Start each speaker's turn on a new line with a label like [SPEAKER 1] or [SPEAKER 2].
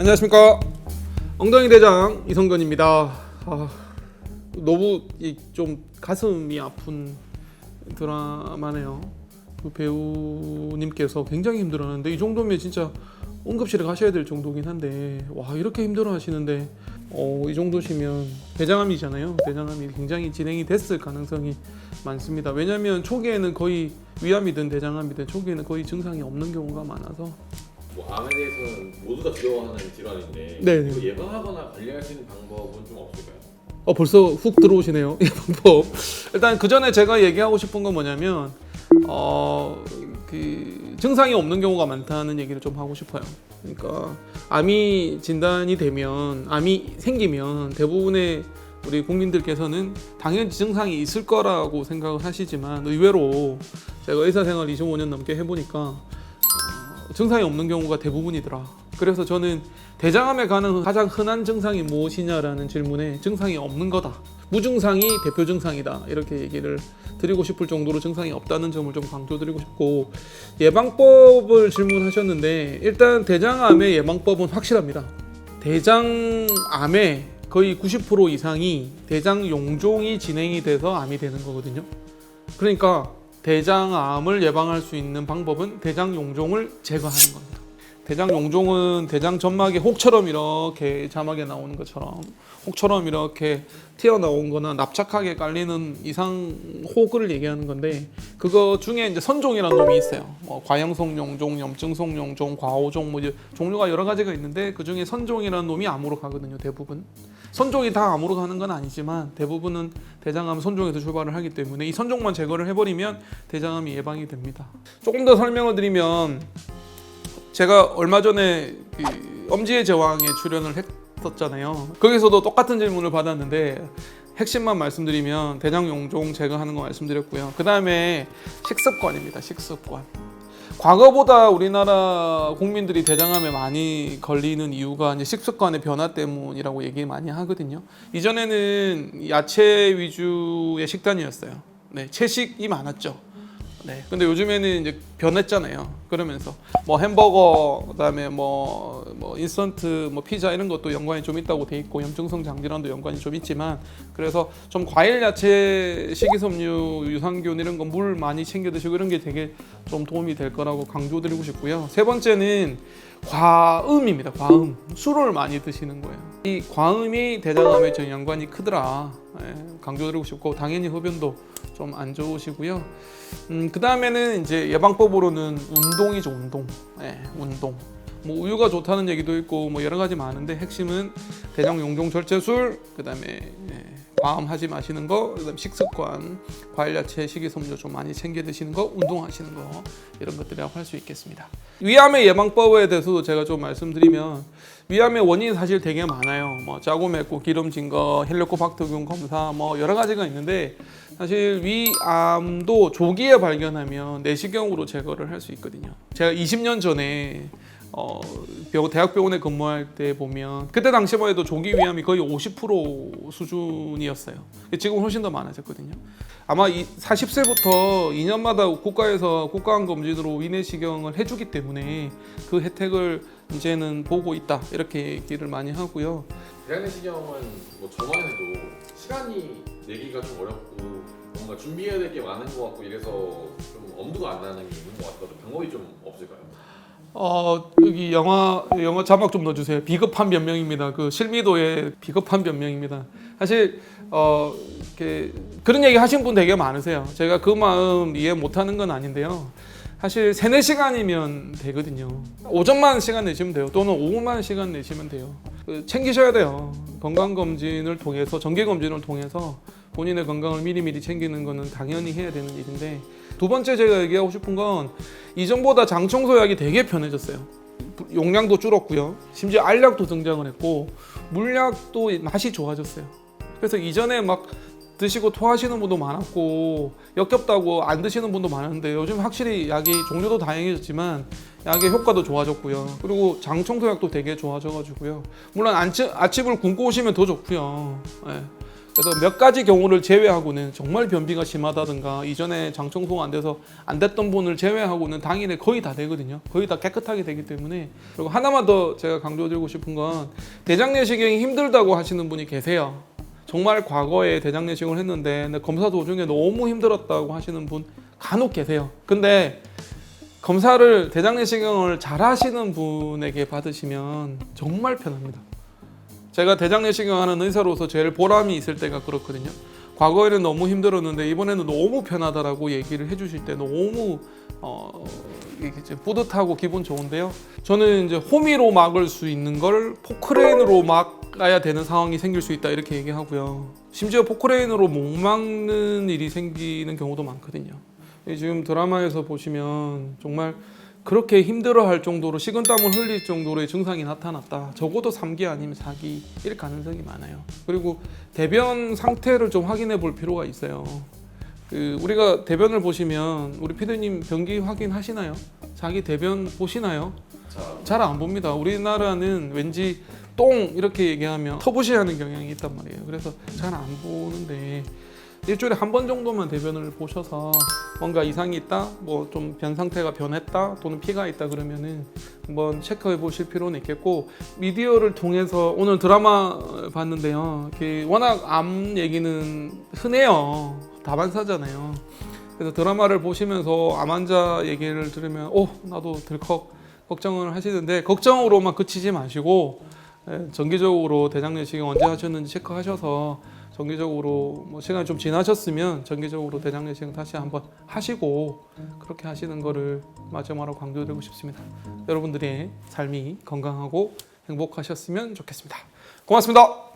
[SPEAKER 1] 안녕하십니까. 엉덩이 대장 이성근입니다. 너무 좀 가슴이 아픈 드라마네요. 그 배우님께서 굉장히 힘들어하는데 이 정도면 진짜 응급실에 가셔야 될 정도긴 한데 와 이렇게 힘들어 하시는데 이 정도시면 대장암이잖아요. 대장암이 굉장히 진행이 됐을 가능성이 많습니다. 왜냐하면 초기에는 거의 위암이든 대장암이든 초기에는 거의 증상이 없는 경우가 많아서
[SPEAKER 2] 암에 대해서는 모두가 두려워하는 질환인데
[SPEAKER 1] 네네.
[SPEAKER 2] 이거 예방하거나 관리할 수 있는 방법은 좀 없을까요?
[SPEAKER 1] 벌써 훅 들어오시네요. 이 방법. 일단 그 전에 제가 얘기하고 싶은 건 뭐냐면 그 증상이 없는 경우가 많다는 얘기를 좀 하고 싶어요. 그러니까 암이 진단이 되면 암이 생기면 대부분의 우리 국민들께서는 당연히 증상이 있을 거라고 생각을 하시지만 의외로 제가 의사 생활 25년 넘게 해보니까 증상이 없는 경우가 대부분이더라. 그래서 저는 대장암에 가는 가장 흔한 증상이 무엇이냐라는 질문에 증상이 없는 거다. 무증상이 대표 증상이다. 이렇게 얘기를 드리고 싶을 정도로 증상이 없다는 점을 좀 강조드리고 싶고 예방법을 질문하셨는데 일단 대장암의 예방법은 확실합니다. 대장암의 거의 90% 이상이 대장용종이 진행이 돼서 암이 되는 거거든요. 그러니까 대장암을 예방할 수 있는 방법은 대장용종을 제거하는 겁니다. 대장용종은 대장 점막에 혹처럼 이렇게 자막에 나오는 것처럼 혹처럼 이렇게 튀어나온 거나 납작하게 깔리는 이상 혹을 얘기하는 건데 그거 중에 이제 선종이라는 놈이 있어요. 과형성 용종, 염증성 용종, 과호종 뭐 종류가 여러 가지가 있는데 그 중에 선종이라는 놈이 암으로 가거든요. 대부분. 선종이 다 암으로 가는 건 아니지만 대부분은 대장암 선종에서 출발을 하기 때문에 이 선종만 제거를 해버리면 대장암이 예방이 됩니다. 조금 더 설명을 드리면 제가 얼마 전에 그 엄지의 제왕에 출연을 했었잖아요. 거기서도 똑같은 질문을 받았는데 핵심만 말씀드리면 대장용종 제거하는 거 말씀드렸고요. 그 다음에 식습관입니다. 식습관. 과거보다 우리나라 국민들이 대장암에 많이 걸리는 이유가 이제 식습관의 변화 때문이라고 얘기 많이 하거든요. 이전에는 야채 위주의 식단이었어요. 네, 채식이 많았죠. 네. 근데 요즘에는 이제 변했잖아요. 그러면서 뭐 햄버거 그다음에 뭐 인스턴트 뭐 피자 이런 것도 연관이 좀 있다고 돼 있고 염증성 장질환도 연관이 좀 있지만 그래서 좀 과일, 야채, 식이섬유, 유산균 이런 거 물 많이 챙겨 드시고 이런 게 되게 좀 도움이 될 거라고 강조드리고 싶고요. 세 번째는 과음입니다. 과음. 술을 많이 드시는 거예요. 이 과음이 대장암에 좀 연관이 크더라. 강조드리고 싶고 당연히 흡연도 좀 안 좋으시고요. 그 다음에는 이제 예방법으로는 운동이죠. 운동. 운동. 뭐 우유가 좋다는 얘기도 있고 뭐 여러 가지 많은데 핵심은 대장용종 절제술, 그다음에 과음하지 마시는 거, 그다음 식습관, 과일, 야채, 식이섬유 좀 많이 챙겨 드시는 거, 운동하시는 거 이런 것들이라고 할 수 있겠습니다. 위암의 예방법에 대해서도 제가 좀 말씀드리면 위암의 원인이 사실 되게 많아요. 뭐 짜고 맵고 기름진 거, 헬리코박터균 검사 뭐 여러 가지가 있는데 사실 위암도 조기에 발견하면 내시경으로 제거를 할 수 있거든요. 제가 20년 전에 대학병원에 근무할 때 보면 그때 당시만 해도 조기 위암이 거의 50% 수준이었어요. 지금 훨씬 더 많아졌거든요. 아마 40세부터 2년마다 국가에서 국가암 검진으로 위내시경을 해주기 때문에 그 혜택을 이제는 보고 있다 이렇게 얘기를 많이 하고요.
[SPEAKER 2] 대장내시경은 뭐 저만 해도 시간이 내기가 좀 어렵고 뭔가 준비해야 될 게 많은 것 같고 이래서 좀 엄두가 안 나는 게 있는 것 같거든요. 방법이 좀 없을까요?
[SPEAKER 1] 여기 영화 자막 좀 넣어주세요. 비겁한 변명입니다. 그 실미도의 비겁한 변명입니다. 사실 그런 얘기 하신 분 되게 많으세요. 제가 그 마음 이해 못하는 건 아닌데요. 사실 3-4시간이면 되거든요. 오전만 시간 내시면 돼요. 또는 오후만 시간 내시면 돼요. 챙기셔야 돼요. 건강검진을 통해서 정기검진을 통해서 본인의 건강을 미리미리 챙기는 거는 당연히 해야 되는 일인데 두 번째 제가 얘기하고 싶은 건 이전보다 장청소약이 되게 편해졌어요. 용량도 줄었고요. 심지어 알약도 등장을 했고 물약도 맛이 좋아졌어요. 그래서 이전에 막 드시고 토하시는 분도 많았고 역겹다고 안 드시는 분도 많은데 요즘 확실히 약이 종류도 다양해졌지만 약의 효과도 좋아졌고요. 그리고 장청소약도 되게 좋아져가지고요. 물론 아침을 굶고 오시면 더 좋고요. 그래서 몇 가지 경우를 제외하고는 정말 변비가 심하다든가 이전에 장 청소가 안 돼서 안 됐던 분을 제외하고는 당일에 거의 다 되거든요. 거의 다 깨끗하게 되기 때문에. 그리고 하나만 더 제가 강조드리고 싶은 건 대장 내시경이 힘들다고 하시는 분이 계세요. 정말 과거에 대장 내시경을 했는데 검사 도중에 너무 힘들었다고 하시는 분 간혹 계세요. 근데 검사를 대장 내시경을 잘 하시는 분에게 받으시면 정말 편합니다. 제가 대장 내시경 하는 의사로서 제일 보람이 있을 때가 그렇거든요. 과거에는 너무 힘들었는데 이번에는 너무 편하다라고 얘기를 해주실 때 너무 이제 뿌듯하고 기분 좋은데요. 저는 이제 호미로 막을 수 있는 걸 포크레인으로 막아야 되는 상황이 생길 수 있다 이렇게 얘기하고요. 심지어 포크레인으로 못 막는 일이 생기는 경우도 많거든요. 지금 드라마에서 보시면 정말 그렇게 힘들어할 정도로 식은땀을 흘릴 정도로의 증상이 나타났다. 적어도 3기 아니면 4기일 가능성이 많아요. 그리고 대변 상태를 좀 확인해 볼 필요가 있어요. 우리가 대변을 보시면 우리 피디님 변기 확인하시나요? 자기 대변 보시나요? 잘 안 봅니다. 우리나라는 왠지 똥 이렇게 얘기하면 터부시하는 경향이 있단 말이에요. 그래서 잘 안 보는데 일주일에 한 번 정도만 대변을 보셔서 뭔가 이상이 있다, 뭐 좀 변 상태가 변했다, 또는 피가 있다 그러면은 한번 체크해 보실 필요는 있겠고, 미디어를 통해서 오늘 드라마 봤는데요. 워낙 암 얘기는 흔해요. 다반사잖아요. 그래서 드라마를 보시면서 암 환자 얘기를 들으면 나도 덜컥 걱정을 하시는데 걱정으로만 그치지 마시고 정기적으로 대장 내시경 언제 하셨는지 체크하셔서 정기적으로 뭐 시간이 좀 지나셨으면 정기적으로 대장 내시경 다시 한번 하시고 그렇게 하시는 거를 마지막으로 강조드리고 싶습니다. 여러분들의 삶이 건강하고 행복하셨으면 좋겠습니다. 고맙습니다.